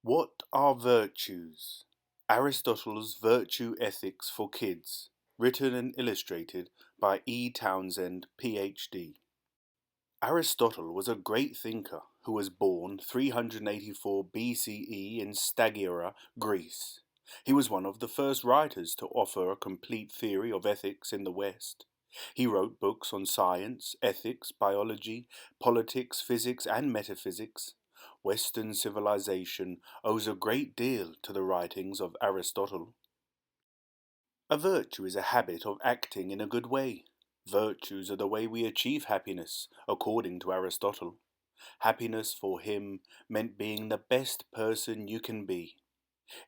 What are virtues? Aristotle's Virtue Ethics for Kids, written and illustrated by Townsend, Ph.D. Aristotle was a great thinker who was born 384 BCE in Stagira, Greece. He was one of the first writers to offer a complete theory of ethics in the West. He wrote books on science, ethics, biology, politics, physics, and metaphysics. Western civilization owes a great deal to the writings of Aristotle. A virtue is a habit of acting in a good way. Virtues are the way we achieve happiness, according to Aristotle. Happiness for him meant being the best person you can be.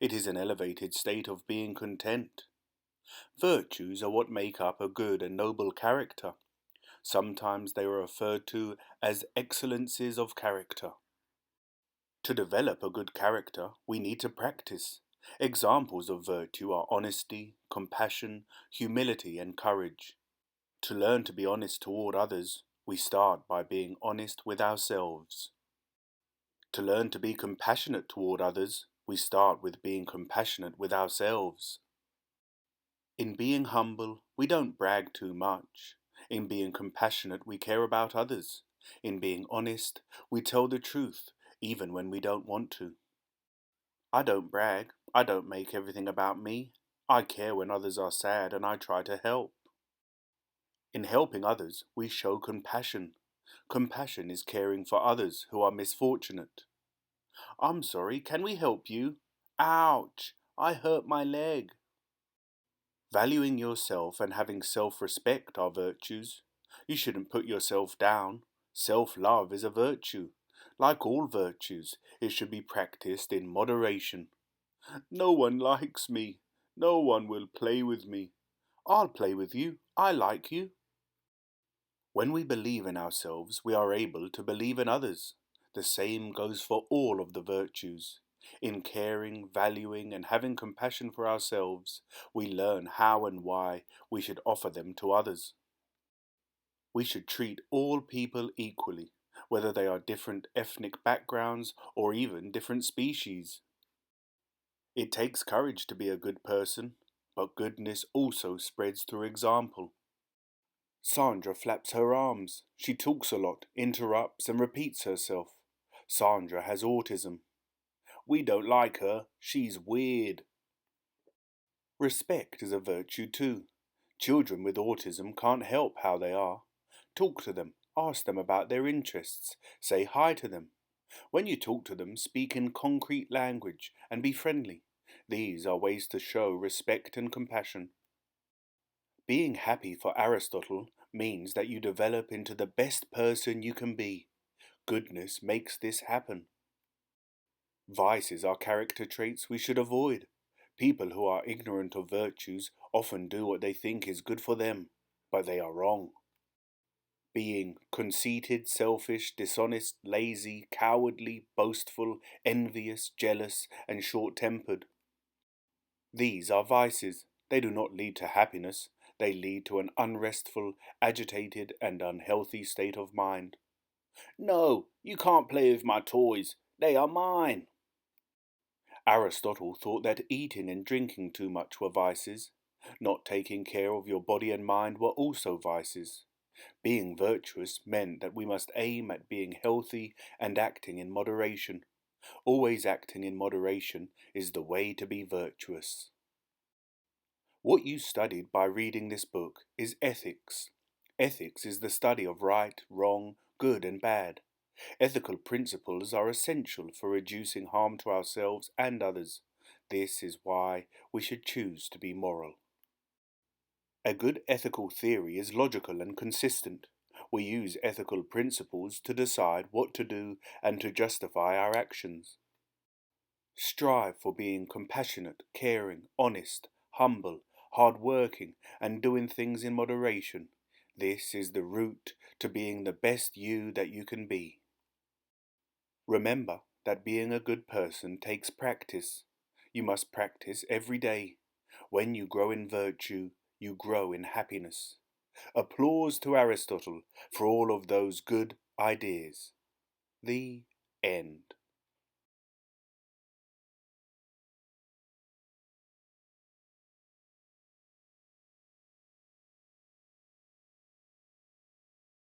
It is an elevated state of being content. Virtues are what make up a good and noble character. Sometimes they are referred to as excellences of character. To develop a good character, we need to practice. Examples of virtue are honesty, compassion, humility, and courage. To learn to be honest toward others, we start by being honest with ourselves. To learn to be compassionate toward others, we start with being compassionate with ourselves. In being humble, we don't brag too much. In being compassionate, we care about others. In being honest, we tell the truth, even when we don't want to. I don't brag. I don't make everything about me. I care when others are sad and I try to help. In helping others, we show compassion. Compassion is caring for others who are misfortunate. I'm sorry, can we help you? Ouch! I hurt my leg. Valuing yourself and having self-respect are virtues. You shouldn't put yourself down. Self-love is a virtue. Like all virtues, it should be practiced in moderation. No one likes me. No one will play with me. I'll play with you. I like you. When we believe in ourselves, we are able to believe in others. The same goes for all of the virtues. In caring, valuing, and having compassion for ourselves, we learn how and why we should offer them to others. We should treat all people equally, whether they are different ethnic backgrounds or even different species. It takes courage to be a good person, but goodness also spreads through example. Sandra flaps her arms. She talks a lot, interrupts, and repeats herself. Sandra has autism. We don't like her. She's weird. Respect is a virtue too. Children with autism can't help how they are. Talk to them. Ask them about their interests. Say hi to them. When you talk to them, speak in concrete language and be friendly. These are ways to show respect and compassion. Being happy for Aristotle means that you develop into the best person you can be. Goodness makes this happen. Vices are character traits we should avoid. People who are ignorant of virtues often do what they think is good for them, but they are wrong. Being conceited, selfish, dishonest, lazy, cowardly, boastful, envious, jealous, and short-tempered. These are vices. They do not lead to happiness. They lead to an unrestful, agitated, and unhealthy state of mind. No, you can't play with my toys. They are mine. Aristotle thought that eating and drinking too much were vices. Not taking care of your body and mind were also vices. Being virtuous meant that we must aim at being healthy and acting in moderation. Always acting in moderation is the way to be virtuous. What you studied by reading this book is ethics. Ethics is the study of right, wrong, good and bad. Ethical principles are essential for reducing harm to ourselves and others. This is why we should choose to be moral. A good ethical theory is logical and consistent. We use ethical principles to decide what to do and to justify our actions. Strive for being compassionate, caring, honest, humble, hard-working, and doing things in moderation. This is the route to being the best you that you can be. Remember that being a good person takes practice. You must practice every day. When you grow in virtue, you grow in happiness. Applause to Aristotle for all of those good ideas. The end.